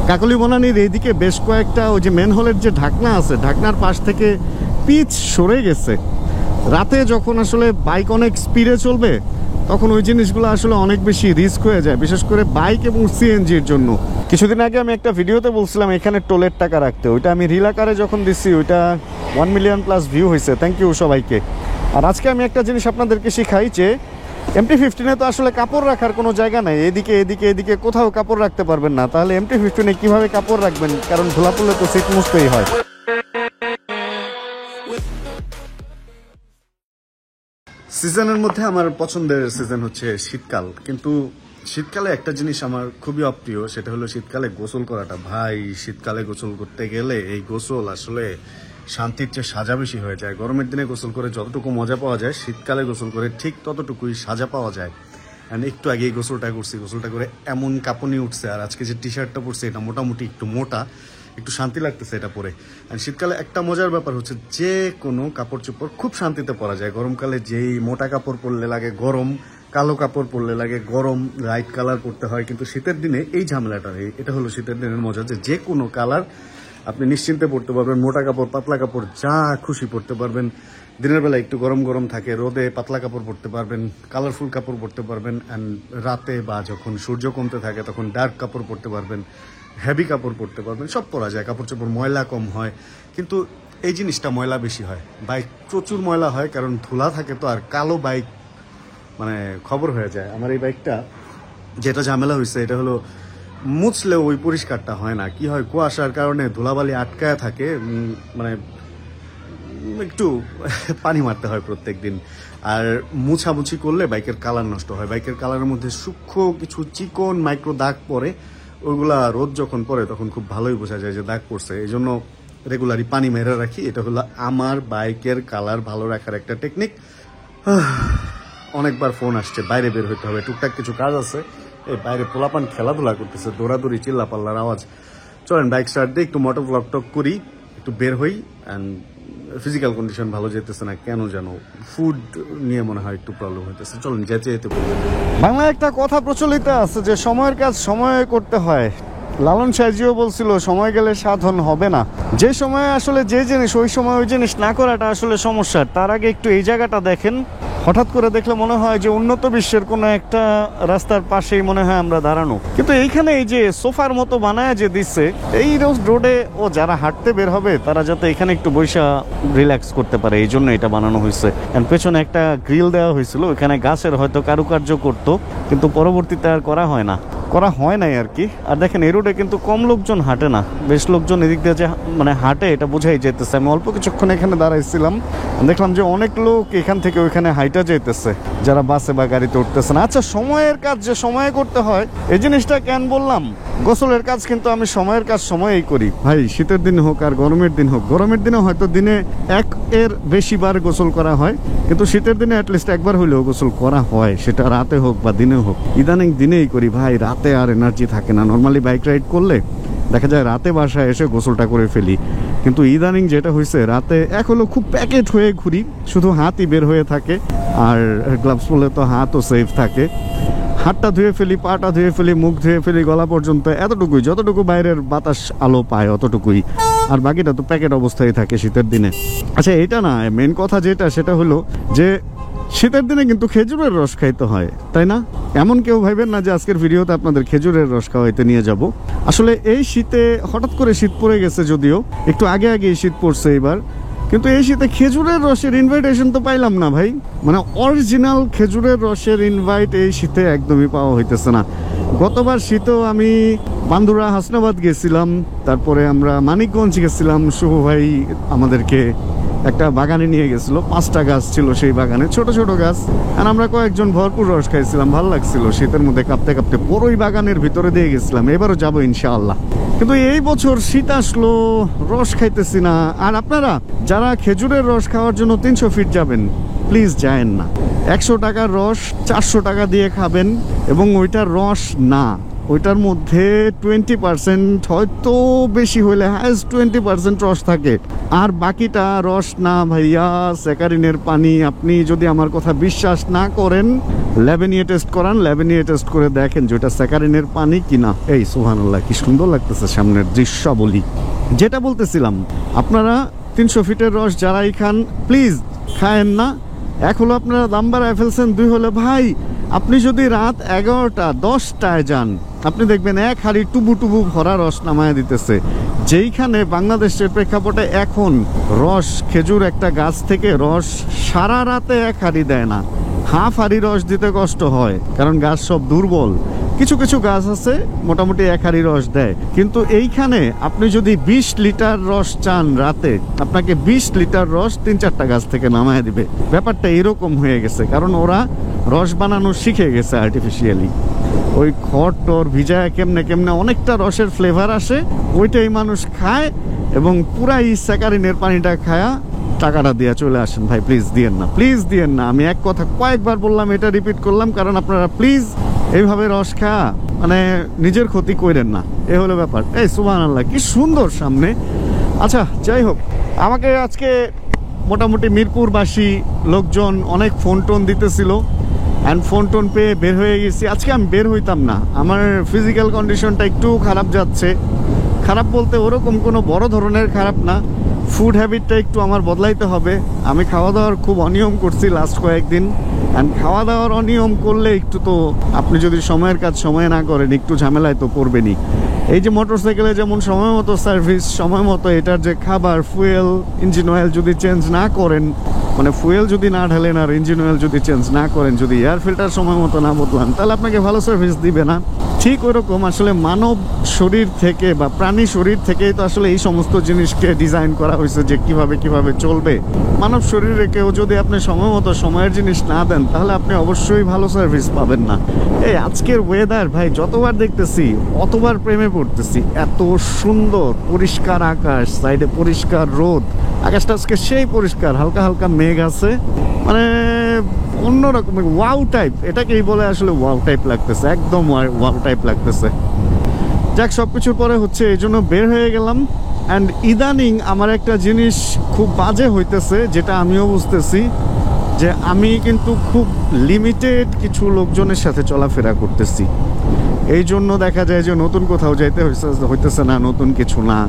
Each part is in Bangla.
কাকলি বনানীর এইদিকে বেশ কয়েকটা ওই যে মেন হলের যে ঢাকনা আছে, ঢাকনার পাশ থেকে পিচ সরে গেছে। রাতে যখন আসলে বাইক অনেক স্পিডে চলবে তখন ওই জিনিসগুলো আসলে অনেক বেশি রিস্ক হয়ে যায়, বিশেষ করে বাইক এবং সিএনজির জন্য। কিছুদিন আগে আমি একটা ভিডিওতে বলছিলাম এখানে টোলের টাকা রাখতে, ওইটা আমি রিল আকারে যখন দিচ্ছি ওইটা 1 মিলিয়ন প্লাস ভিউ হয়েছে। থ্যাংক ইউ সবাইকে। আর আজকে আমি একটা জিনিস আপনাদেরকে শিখাই যে MT-15 তো আসলে কাপড় রাখার কোনো জায়গা নাই, এদিকে এদিকে এদিকে কোথাও কাপড় রাখতে পারবেন না। তাহলে MT-15 কিভাবে কাপড় রাখবেন, কারণ ধুলা পড়লে তো সিট মুছতেই হয়। সিজনের মধ্যে আমার পছন্দের সিজন হচ্ছে শীতকাল, কিন্তু শীতকালে একটা জিনিস আমার খুবই অপ্রিয়, সেটা হলো শীতকালে গোসল করাটা। ভাই, শীতকালে গোসল করতে গেলে এই গোসল আসলে শান্তির চেয়ে সাজা বেশি হয়ে যায়। গরমের দিনে গোসল করে যতটুকু মজা পাওয়া যায়, শীতকালে গোসল করে ঠিক ততটুকুই সাজা পাওয়া যায়। অ্যান্ড একটু আগেই গোসলটা করছি, গোসলটা করে এমন কাঁপুনি উঠছে। আর আজকে যে টি শার্টটা পরছি এটা মোটামুটি একটু মোটা, একটু শান্তি লাগতেছে এটা পরে। অ্যান্ড শীতকালে একটা মজার ব্যাপার হচ্ছে যে কোনো কাপড় চোপড় খুব শান্তিতে পরা যায়। গরমকালে যেই মোটা কাপড় পরলে লাগে গরম, কালো কাপড় পরলে লাগে গরম, লাইট কালার পরতে হয়। কিন্তু শীতের দিনে এই ঝামেলাটা নেই। এটা হলো শীতের দিনের মজা, যে কোনো কালার আপনি নিশ্চিন্তে পরতে পারবেন। মোটা কাপড়, পাতলা কাপড় যা খুশি পরতে পারবেন। দিনের বেলা একটু গরম গরম থাকে, রোদে পাতলা কাপড় পরতে পারবেন, কালারফুল কাপড় পরতে পারবেন। অ্যান্ড রাতে বা যখন সূর্য কমতে থাকে তখন ডার্ক কাপড় পরতে পারবেন, হেভি কাপড় পরতে পারবেন, সব পরা যায়। কাপড় চোপড় ময়লা কম হয়, কিন্তু এই জিনিসটা ময়লা বেশি হয়। বাইক প্রচুর ময়লা হয়, কারণ ধুলা থাকে তো। আর কালো বাইক মানে খবর হয়ে যায়। আমার এই বাইকটা যেটা ঝামেলা হয়েছে এটা হলো মুছলেও ওই পরিষ্কারটা হয় না। কি হয়, কুয়াশার কারণে ধুলাবালি আটকায় থাকে, মানে একটু পানি মারতে হয় প্রত্যেক দিন। আর মুছামুছি করলে বাইকের কালার নষ্ট হয়। বাইকের কালারের মধ্যে সূক্ষ্ম কিছু চিকন মাইক্রো দাগ পড়ে, ওইগুলা রোদ যখন পড়ে তখন খুব ভালোই বোঝা যায় যে দাগ পড়ছে। এই জন্য রেগুলারই পানি মেরে রাখি। এটা হলো আমার বাইকের কালার ভালো রাখার একটা টেকনিক। অনেকবার ফোন আসছে, বাইরে বের হইতে হবে, টুকটাক কিছু কাজ আছে। এই বাইরে পোলাপান খেলাধুলা করতেছে, দৌড়াদৌড়ি, চিল্লা পাল্লার আওয়াজ। চলেন বাইক স্টার্ট দিয়ে একটু মোটর ব্লগ টক করি, একটু বের হই। অ্যান্ড ফিজিক্যাল কন্ডিশন ভালো যেতেছে না কেন জানো, ফুড নিয়ে মনে হয় একটু প্রবলেম হইতেছে। চলুন যেতে যেতে বলবো। বাংলায় একটা কথা প্রচলিত আছে যে সময়ের কাজ সময়ে করতে হয়। লালন সাহেজিও বলছিল সময় গেলে সাধন হবে না। যে সময় আসলে যে জিনিস ওই সময় ওই জিনিস না করাটা আসলে সমস্যা। তার আগে একটু এই জায়গাটা দেখেন। হঠাৎ করে দেখলে মনে হয় যে উন্নত বিশ্বের কোনো একটা রাস্তার পাশেই মনে হয় আমরা দাঁড়ানো, কিন্তু এইখানে এই যে সোফার মতো বানায় যে দিচ্ছে এই রোডে, ও যারা হাঁটতে বের হবে তারা যাতে এখানে একটু বৈশা রিল্যাক্স করতে পারে, এই জন্য এটা বানানো হয়েছে। পেছনে একটা গ্রিল দেওয়া হয়েছিল, এখানে গাছের হয়তো কারুকার্য করতো, কিন্তু পরবর্তীতে আর করা হয় নাই আর কি। আর দেখেন এই রোডে কিন্তু কম লোকজন হাঁটে না, বেশ লোকজন এদিক দিয়ে যে মানে হাঁটে এটা বোঝাই যেতেছে। আমি অল্প কিছুক্ষণ এখানে দাঁড়াইছিলাম, দেখলাম যে অনেক লোক এখান থেকে ওইখানে হাইটা যেতেছে, যারা বাসে বা গাড়িতে উঠতেছে না। আচ্ছা, সময়ের কাজ যে সময়ে করতে হয় এই জিনিসটা কেন বললাম? গোসলের কাজ কিন্তু আমি সময়ের কাজ সময়েই করি ভাই। শীতের দিন হোক আর গরমের দিন হোক, গরমের দিনে হয়তো দিনে 1 বেশি বার গোসল করা হয়, কিন্তু শীতের দিনে অ্যাটলিস্ট একবার হইলেও গোসল করা হয়, সেটা রাতে হোক বা দিনে হোক। ইদানিং দিনেই করি ভাই, রাতে আর এনার্জি থাকে না। নর্মালি বাইক রাইড করলে দেখা যায় রাতে বাসায় এসে গোসলটা করে ফেলি, কিন্তু ইদানিং যেটা হয়েছে রাতে এক হলো খুব প্যাকেট হয়ে ঘুরি, শুধু হাতই বের হয়ে থাকে। আর গ্লাভস পরলে তো হাতও সেফ থাকে। হাতটা ধুয়ে ফেলি, পাটা ধুয়ে ফেলি, মুখ ধুয়ে ফেলি, গলা পর্যন্ত, এতটুকুই, যতটুকু বাইরের বাতাস আলো পায় অতটুকুই। আর বাকিটা তো প্যাকেট অবস্থায় থাকে শীতের দিনে। আচ্ছা, এটা না মেন কথা যেটা, সেটা হলো যে শীতের দিনে কিন্তু খেজুরের রস খাইতে হয়, তাই না? এমন কেউ ভাইবেন না যে আজকের ভিডিওতে আপনাদের খেজুরের রস খাওয়াইতে নিয়ে যাব। আসলে এই শীতে হঠাৎ করে শীত পড়ে গেছে, যদিও একটু আগে আগে শীত পড়ছে এবার, কিন্তু এই শীতে খেজুরের রসের ইনভাইটেশন তো পাইলাম না ভাই। মানে অরিজিনাল খেজুরের রসের ইনভাইট এই শীতে একদমই পাওয়া হইতেছে না। গতবার শীতেও আমি বান্দুরা হাসনাবাদ গেছিলাম, তারপরে আমরা মানিকগঞ্জ গেছিলাম। শুভ ভাই আমাদেরকে একটা বাগানে নিয়ে গেছিল, 5টা গাছ ছিল সেই বাগানে, ছোট ছোট গাছ। আর আমরা কয়েকজন ভরপুর রস খাইছিলাম, ভালো লাগছিল। শীতের মধ্যে কাঁপতে কাঁপতে পুরোই বাগানের ভিতরে দিয়ে গেছিলাম। এবারও যাবো ইনশাআল্লাহ। কিন্তু এই বছর শীত আসলো, রস খাইতেছি না। আর আপনারা যারা খেজুরের রস খাওয়ার জন্য 300 ফিট যাবেন, প্লিজ যায়েন না। 100 টাকার রস 400 টাকা দিয়ে খাবেন, এবং ওইটার রস না, ওইটার মধ্যে 20% হয়তো বেশি হইলে হাইস্ট 20% রস থাকে, আর বাকিটা রস না ভাইয়া, স্যাকারিনের পানি। আপনি যদি আমার কথা বিশ্বাস না করেন, ল্যাবে নিয়ে টেস্ট করান, ল্যাবে নিয়ে টেস্ট করে দেখেন যে ওটা স্যাকারিনের পানি কিনা। এই সুবহানাল্লাহ, কি সুন্দর লাগতেছে সামনের দৃশ্যাবলী। যেটা বলতেছিলাম, আপনারা 300 ফিটের রস যারাই খান প্লিজ খায়েন না। এক হলো আপনারা দাম বাড়ায় ফেলছেন, 2 হলো ভাই আপনি যদি রাত 11টা 10টায় যান, আপনি দেখবেন এক হাড়ি টুবু টুবু ভরা রস নামায় দিতেছে। যেইখানে বাংলাদেশের প্রেক্ষাপটে এখন রস, খেজুর একটা গাছ থেকে রস সারা রাতে এক হাড়ি দেয় না, হাফ হাড়ি রস দিতে কষ্ট হয়, কারণ গাছ সব দুর্বল। কিছু কিছু গাছ আছে মোটামুটি এক হাড়ি রস দেয়, কিন্তু এইখানে আপনি যদি 20 লিটার রস চান রাতে, আপনাকে 20 লিটার রস 3-4টা গাছ থেকে নামায় দিবে। ব্যাপারটা এরকম হয়ে গেছে, কারণ ওরা রস বানানো শিখে গেছে আর্টিফিশিয়ালি। ওই খড় টর ভিজায় কেমনে কেমনে অনেকটা রসের ফ্লেভার আসে, ওইটাই মানুষ খায়, এবং পুরাই স্যাকারিনের পানিটা খায়া টাকাটা দিয়ে চলে আসেন। ভাই প্লিজ দিয়েন না, প্লিজ দিয়েন না। আমি এক কথা কয়েকবার বললাম, এটা রিপিট করলাম, কারণ আপনারা প্লিজ এইভাবে রস খাওয়া মানে নিজের ক্ষতি করেন না, এ হলো ব্যাপার। এই সুবহানাল্লাহ, কি সুন্দর সামনে। আচ্ছা যাই হোক, আমাকে আজকে মোটামুটি মিরপুরবাসী লোকজন অনেক ফোন টোন দিতেছিল, অ্যান্ড ফোন টোন পেয়ে বের হয়ে গেছি। আজকে আমি বের হইতাম না, আমার ফিজিক্যাল কন্ডিশনটা একটু খারাপ যাচ্ছে। খারাপ বলতে ওরকম কোনো বড় ধরনের খারাপ না, ফুড হ্যাবিটটা একটু আমার বদলাইতে হবে। আমি খাওয়া দাওয়ার খুব অনিয়ম করছি লাস্ট কয়েকদিন, অ্যান্ড খাওয়া দাওয়ার অনিয়ম করলে একটু তো, আপনি যদি সময়ের কাজ সময়ে না করেন একটু ঝামেলায় তো পড়বেনই। এই যে মোটরসাইকেলে যেমন সময় মতো সার্ভিস, সময় মতো এটার যে খাবার, ফুয়েল, ইঞ্জিন অয়েল যদি চেঞ্জ না করেন, মানে ফুয়েল যদি না ঢালেন আর ইঞ্জিন অয়েল যদি চেঞ্জ না করেন, যদি এয়ার ফিল্টার সময় মতো না বদলান, তাহলে আপনাকে ভালো সার্ভিস দিবে না। ঠিক ওরকম আসলে মানব শরীর থেকে বা প্রাণী শরীর থেকেই তো আসলে এই সমস্ত জিনিসকে ডিজাইন করা হয়েছে যে কিভাবে কিভাবে চলবে। মানব শরীরে কেউ যদি আপনি সময় মতো সময়ের জিনিস না দেন, তাহলে আপনি অবশ্যই ভালো সার্ভিস পাবেন না। এই আজকের ওয়েদার ভাই যতবার দেখতেছি অতবার প্রেমে পড়তেছি। এত সুন্দর পরিষ্কার আকাশ, সাইডে পরিষ্কার রোদ, আকাশটা আজকে সেই পরিষ্কার, হালকা হালকা মেঘ আছে, মানে অন্যরকম ওয়াও টাইপ। এটাকেই বলে আসলে ওয়াও টাইপ লাগতেছে, একদম ওয়াও টাইপ লাগতেছে। যাক, সব কিছুর পরে হচ্ছে এই জন্য বের হয়ে গেলাম। অ্যান্ড ইদানিং আমার একটা জিনিস খুব বাজে হইতেছে, যেটা আমিও বুঝতেছি, যে আমি কিন্তু খুব লিমিটেড কিছু লোকজনের সাথে চলাফেরা করতেছি। এই জন্য দেখা যায় যে নতুন কোথাও যাইতে হইতেছে না, নতুন কিছু না,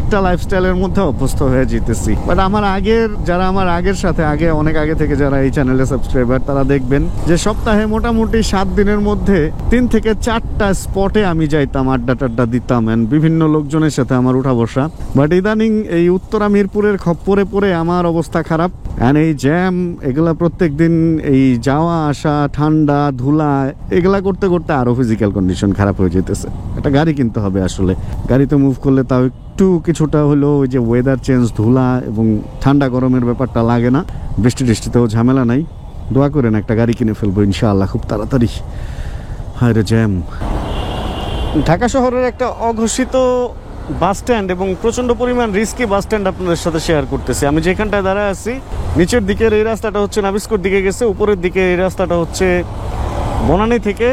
একটা লাইফস্টাইলের মধ্যে অভ্যস্ত হয়ে যেতেছি। বাট আমার আগের সাথে অনেক আগে থেকে যারা এই চ্যানেলে সাবস্ক্রাইবার, তারা দেখবেন যে সপ্তাহে মোটামুটি 7 দিনের মধ্যে 3 থেকে 4টা স্পটে আমি যাইতাম, আড্ডা টাড্ডা দিতাম, এন্ড বিভিন্ন লোকজনের সাথে আমার উঠা বসা। বাট ইদানিং এই উত্তরা মিরপুরের খপ্পরে পড়ে আমার অবস্থা খারাপ। অ্যান্ড এই জ্যাম, এগুলা প্রত্যেক দিন এই যাওয়া আসা, ঠান্ডা, ধুলা, এগুলা করতে করতে আরো ফিজিক্যাল কন্ডিশন খারাপ হয়ে যেতেছে। একটা গাড়ি কিনতে হবে আসলে, গাড়িতে মুভ করলে তাও একটু কিছুটা হলো ওই যে ওয়েদার চেঞ্জ, ধুলা এবং ঠান্ডা গরমের ব্যাপারটা লাগে না। বৃষ্টি টিষ্টিতেও ঝামেলা নাই। দোয়া করেন একটা গাড়ি কিনে ফেলবো ইনশাআল্লাহ খুব তাড়াতাড়ি। হায় রে জ্যাম। ঢাকা শহরের একটা অঘোষিত বাস স্ট্যান্ড এবং প্রচন্ড পরিমাণ রিস্কি বাস স্ট্যান্ড আপনাদের সাথে শেয়ার করতেছি। আমি যেখানটায় দাঁড়ায় আছি, নিচের দিকের এই রাস্তাটা হচ্ছে নাবিস্কোর দিকে গেছে, উপরের দিকে এই রাস্তাটা হচ্ছে বনানী থেকে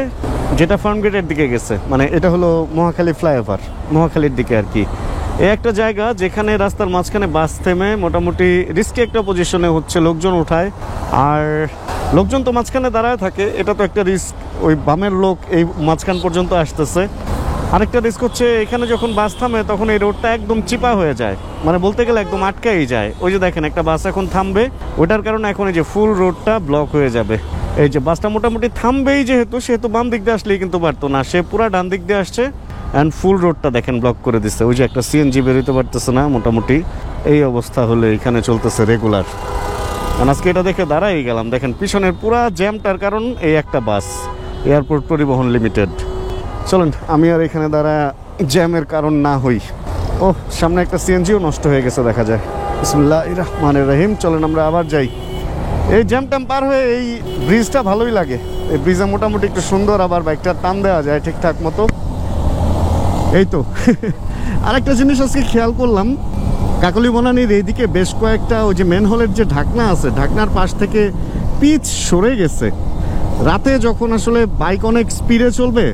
যেটা ফার্মগেটের দিকে গেছে, মানে এটা হলো মহাখালী ফ্লাইওভার, মহাখালীর দিকে আর কি। এই একটা জায়গা যেখানে রাস্তার মাঝখানে বাস থেমে মোটামুটি রিস্কি একটা পজিশনে হচ্ছে লোকজন ওঠায়, আর লোকজন তো মাঝখানে দাঁড়ায় থাকে, এটা তো একটা রিস্ক। ওই বামের লোক এই মাঝখান পর্যন্ত আসতেছে। আরেকটা রিস্ক হচ্ছে এখানে যখন বাস থামে তখন এই রোডটা একদম চিপা হয়ে যায়, মানে বলতে গেলে একদম আটকাই যায়। ওই যে দেখেন একটা বাস এখন থামবে, ওটার কারণে এখন এই যে ফুল রোডটা ব্লক হয়ে যাবে। এই যে বাসটা মোটামুটি থামবেই সেহেতু বাম দিক দিয়ে আসলেই কিন্তু পারতো না, সে পুরা ডান দিক দিয়ে আসছে, অ্যান্ড ফুল রোডটা দেখেন ব্লক করে দিচ্ছে। ওই যে একটা সিএনজি বেরোতে পারতেছে না, মোটামুটি এই অবস্থা হলে এখানে চলতেছে রেগুলার। আজকে এটা দেখে দাঁড়াই গেলাম, দেখেন পিছনের পুরা জ্যামটার কারণ এই একটা বাস, এয়ারপোর্ট পরিবহন লিমিটেড। চলেন আমি আর এখানে দাঁড়া জ্যামের কারণ না হই। ও সামনে একটা সিএনজিও নষ্ট হয়ে গেছে দেখা যায়। বিসমিল্লাহির রহমানির রহিম। চলেন আমরা আবার যাই। এই জ্যাম ট্যাম পার হয়ে এই ব্রিজটা ভালোই লাগে, এই ব্রিজে মোটামুটি একটু সুন্দর, আবার বাইকটা টান দেওয়া যায় ঠিকঠাক মতো। এই তো আরেকটা জিনিস আজকে খেয়াল করলাম, কাকলি বনানীর এইদিকে বেশ কয়েকটা ওই যে মেন হলের যে ঢাকনা আছে, ঢাকনার পাশ থেকে পিচ সরে গেছে। রাতে যখন আসলে বাইক অনেক স্পিডে চলবে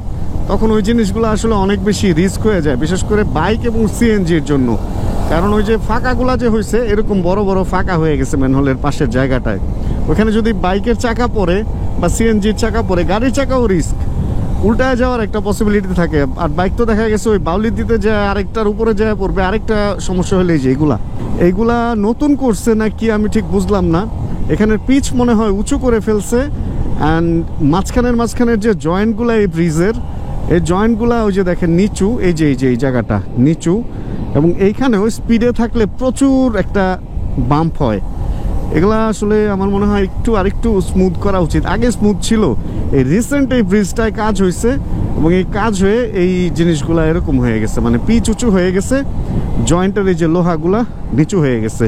তখন ওই জিনিসগুলো আসলে অনেক বেশি রিস্ক হয়ে যায়, বিশেষ করে বাইক এবং সিএনজির জন্য। কারণ ওই যে ফাঁকাগুলা যে হয়েছে, এরকম বড় বড় ফাঁকা হয়ে গেছে ম্যানহোলের পাশের জায়গাটায়, ওখানে যদি বাইকের চাকা পড়ে বা সিএনজির চাকা পড়ে, গাড়ির চাকাও রিস্ক, উল্টায় যাওয়ার একটা পসিবিলিটি থাকে। আর বাইক তো দেখা গেছে ওই বাউলি দিতে যায় আরেকটার উপরে যায় পড়বে, আরেকটা সমস্যা হলে যে এইগুলা নতুন করছে না কি আমি ঠিক বুঝলাম না। এখানের পিচ মনে হয় উঁচু করে ফেলছে, অ্যান্ড মাঝখানের যে জয়েন্টগুলা এই ব্রিজের, এই জয়েন্টগুলা ওই যে দেখেন নিচু, এই যে এই জায়গাটা নিচু, এবং এইখানেও স্পিডে থাকলে প্রচুর একটা বাম্প হয়। এগুলা আসলে আমার মনে হয় আরেকটু স্মুথ করা উচিত। আগে স্মুথ ছিল, এই রিসেন্ট এই ব্রিজটায় কাজ হয়েছে, এবং এই কাজ হয়ে এই জিনিসগুলা এরকম হয়ে গেছে, মানে পিচ উঁচু হয়ে গেছে, জয়েন্টের এই যে লোহাগুলা নিচু হয়ে গেছে।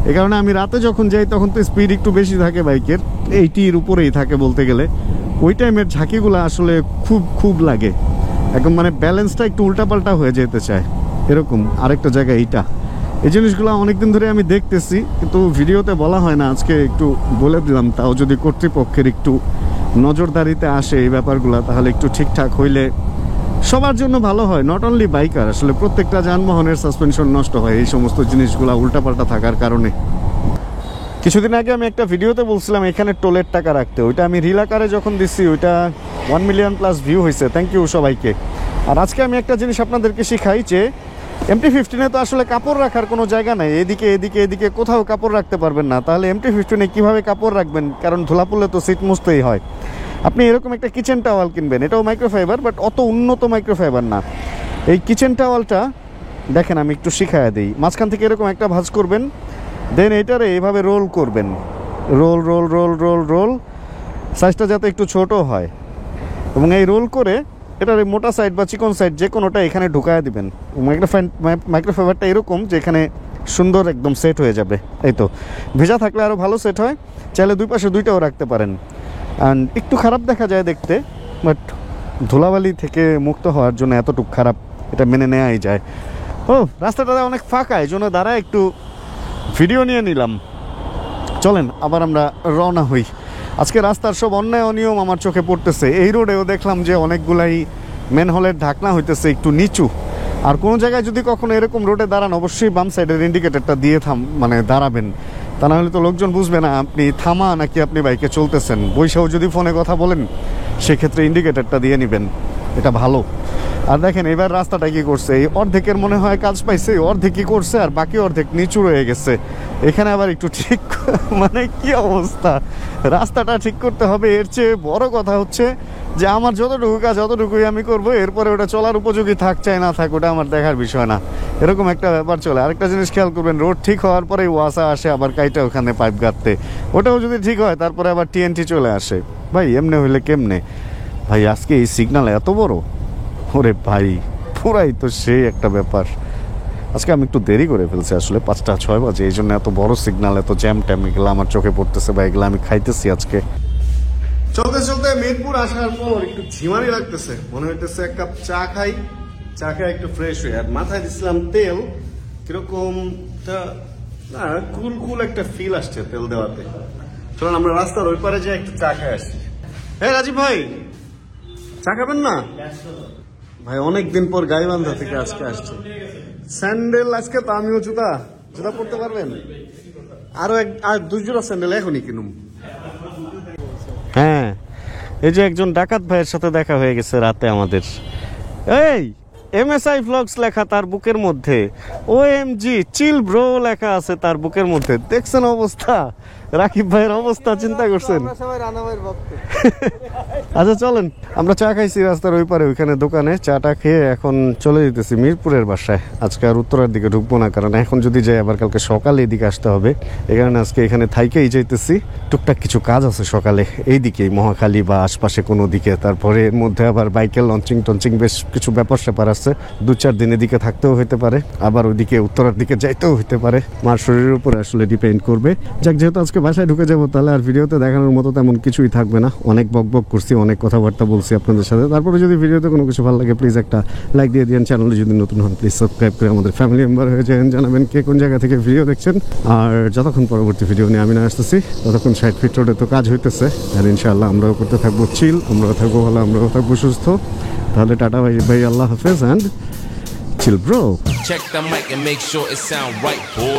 এই কারণে আমি রাতে যখন যাই তখন তো স্পিড একটু বেশি থাকে বাইকের, 80-র উপরেই থাকে বলতে গেলে। ওই টাইমের ঝাঁকিগুলা আসলে খুব লাগে, একদম মানে ব্যালেন্সটা একটু উল্টাপাল্টা হয়ে যেতে চায়। এরকম আরেকটা জায়গা এইটা, এই জিনিসগুলো অনেকদিন ধরে আমি দেখতেছি, কিন্তু ভিডিওতে বলা হয় না, আজকে একটু বলে দিলাম। তাও যদি কর্তৃপক্ষের একটু নজরদারিতে আসে এই ব্যাপারগুলো, তাহলে একটু ঠিকঠাক হইলে সবার জন্য ভালো হয়। নট অনলি বাইকার, আসলে প্রত্যেকটা যানবাহনের সাসপেনশন নষ্ট হয় এই সমস্ত জিনিসগুলো উল্টাপাল্টা থাকার কারণে। কিছুদিন আগে আমি একটা ভিডিওতে বলছিলাম এখানে টোলের টাকা রাখতে, ওইটা আমি রিল আকারে যখন দিচ্ছি ওইটা 1 মিলিয়ন প্লাস ভিউ হয়েছে, থ্যাংক ইউ সবাইকে। আর আজকে আমি একটা জিনিস আপনাদেরকে শিখাই যে MT-15 তো আসলে কাপড় রাখার কোনো জায়গা নাই, এদিকে কোথাও কাপড় রাখতে পারবেন না। তাহলে MT-15 কিভাবে কাপড় রাখবেন, কারণ ধুলা পড়লে তো সিট মুছতেই হয়। আপনি এরকম একটা কিচেন টাওয়াল কিনবেন, এটাও মাইক্রোফাইবার, বাট অত উন্নত মাইক্রোফাইবার না। এই কিচেন টাওয়ালটা দেখেন আমি একটু শিখাইয়া দিই। মাঝখান থেকে এরকম একটা ভাঁজ করবেন, দেন এটারে এইভাবে রোল করবেন, রোল, সাইজটা যাতে একটু ছোট হয়, এবং এই রোল করে এটার মোটা সাইড বা চিকন সাইড যে কোনোটা এখানে ঢুকায় দিবেন। মাইক্রোফাইবারটা এরকম যে এখানে সুন্দর একদম সেট হয়ে যাবে। এই তো, ভেজা থাকলে আরও ভালো সেট হয়, চাইলে দুই পাশে দুইটাও রাখতে পারেন। অ্যান্ড একটু খারাপ দেখা যায় দেখতে, বাট ধুলাবালি থেকে মুক্ত হওয়ার জন্য এতটুকু খারাপ, এটা মেনে নেওয়াই যায়। ও রাস্তাটা অনেক ফাঁকা, এই জন্য দাঁড়া একটু ভিডিও নিয়ে নিলাম। চলেন আবার আমরা রওনা হই। আজকে রাস্তার সব অন্যায় অনিয়ম আমার চোখে পড়তেছে। এই রোডেও দেখলাম যে অনেকগুলাই ম্যানহোলের ঢাকনা হইতেছে একটু নিচু। আর কোনো জায়গায় যদি কখনো এরকম রোডে দাঁড়ান, অবশ্যই বাম সাইডের ইন্ডিকেটরটা দিয়ে দাঁড়াবেন, তা না হলে তো লোকজন বুঝবে না আপনি থামা নাকি আপনি বাইকে চলতেছেন। বৈশাও যদি ফোনে কথা বলেন সেক্ষেত্রে ইন্ডিকেটরটা দিয়ে নেবেন, এটা ভালো। আর দেখেন এবার রাস্তাটা কি করছে, এই অর্ধেকের মনে হয় কাজ পাইছে, অর্ধেক কি করছে, আর বাকি অর্ধেক নিচু রয়ে গেছে। এখানে আবার একটু ঠিক মানে কি অবস্থা, রাস্তাটা ঠিক করতে হবে। এর চেয়ে বড় কথা হচ্ছে যে আমার যতটুকু কাজ অতটুকুই আমি করবো, এরপরে ওটা চলার উপযোগী থাক চাই না থাক ওটা আমার দেখার বিষয় না, এরকম একটা ব্যাপার চলে। আরেকটা জিনিস খেয়াল করবেন, রোড ঠিক হওয়ার পরে ওয়াসা আসে আবার কাইটা ওখানে পাইপ গাঁথতে, ওটাও যদি ঠিক হয় তারপরে আবার TNT চলে আসে। ভাই এমনি হইলে কেমনে ভাই? আজকে এই সিগন্যাল এত বড়, ওরে ভাই পুরাই তো সেই একটা ব্যাপার। আজকে আমি একটু দেরি করে ফেলছি, আসলে 5টা 6 বাজে, এই জন্য এত বড় সিগন্যাল, এত জ্যাম ট্যাম এগুলো আমার চোখে পড়তেছে বা এগুলো আমি খাইতেছি আজকে। চলতে মিরপুর আসার পর একটু ঝিমানি লাগতেছে, মনে হইতেছে এক কাপ চা খাই, চা খাই একটু ফ্রেশ হই। আর মাথায় দিছিলাম তেল, কিরকম কুল একটা ফিল আসছে তেল দেওয়াতে। চলুন আমরা রাস্তার ওই পারে যাই একটু চা খাই আসি। হ্যাঁ রাজীব ভাই, চা খাবেন না? ভাই অনেকদিন পর গাইবান্ধা থেকে আজকে আসছে। স্যান্ডেল আজকে তো আমিও জুতা পড়তে পারবেন? আর 2 জোড়া স্যান্ডেল এখনই কিনুম। হ্যাঁ, এই যে একজন ডাকাত ভাইয়ের সাথে দেখা হয়ে গেছে রাতে আমাদের। এই MSI Vlogs লেখা তার বুকের মধ্যে, OMG চিল ব্রো লেখা আছে তার বুকের মধ্যে। দেখছেন অবস্থা, রাকিব ভাইয়ের অবস্থা চিন্তা করছেন? আচ্ছা চলেন, আমরা চা খাইছি রাস্তার ওই পারে ওইখানে দোকানে, চাটা খেয়ে এখন চলে যেতেছি মিরপুরের বাসায়। আজকে আর উত্তরার দিকে ঢুকবো না, কারণ এখন যদি যাই আবার কালকে সকালে এদিকে আসতে হবে। এই কারণে আজকে এখানে থাইকেই যাইতেছি। টুকটাক কিছু কাজ আছে সকালে এইদিকেই, মহাখালী বা আশপাশে কোনো দিকে। তারপরে এর মধ্যে আবার বাইকের লঞ্চিং বেশ কিছু ব্যাপার স্যাপার আছে। 2-4 দিন এদিকে থাকতেও হইতে পারে, আবার ওইদিকে উত্তরার দিকে যাইতেও হইতে পারে। মার শরীরের উপরে আসলে ডিপেন্ড করবে। যাক, যেহেতু আজকে আজকে বাসায় ঢুকে যাবো, তাহলে আর ভিডিওতে দেখানোর মতো তেমন কিছুই থাকবে না। অনেক বক করছি, অনেক কথাবার্তা বলছি আপনাদের সাথে। তারপরে যদি ভিডিওতে কোনো কিছু ভালো লাগে প্লিজ একটা লাইক দিয়ে দিন। চ্যানেলে যদি নতুন হন প্লিজ সাবস্ক্রাইব করে আমাদের ফ্যামিলি মেম্বার হয়ে যান। জানাবেন কে কোন জায়গা থেকে ভিডিও দেখছেন। আর যতক্ষণ পরবর্তী ভিডিও নিয়ে আমি না আসতেছি ততক্ষণ 60 ফিট রোডে তো কাজ হইতেছে, আর ইনশাআল্লাহ আমরাও করতে থাকবো চিল, আমরাও থাকবো ভালো, আমরাও থাকবো সুস্থ। তাহলে টাটা ভাই, আল্লাহ হাফেজ and chill bro. Check the mic and make sure it sound right, boy.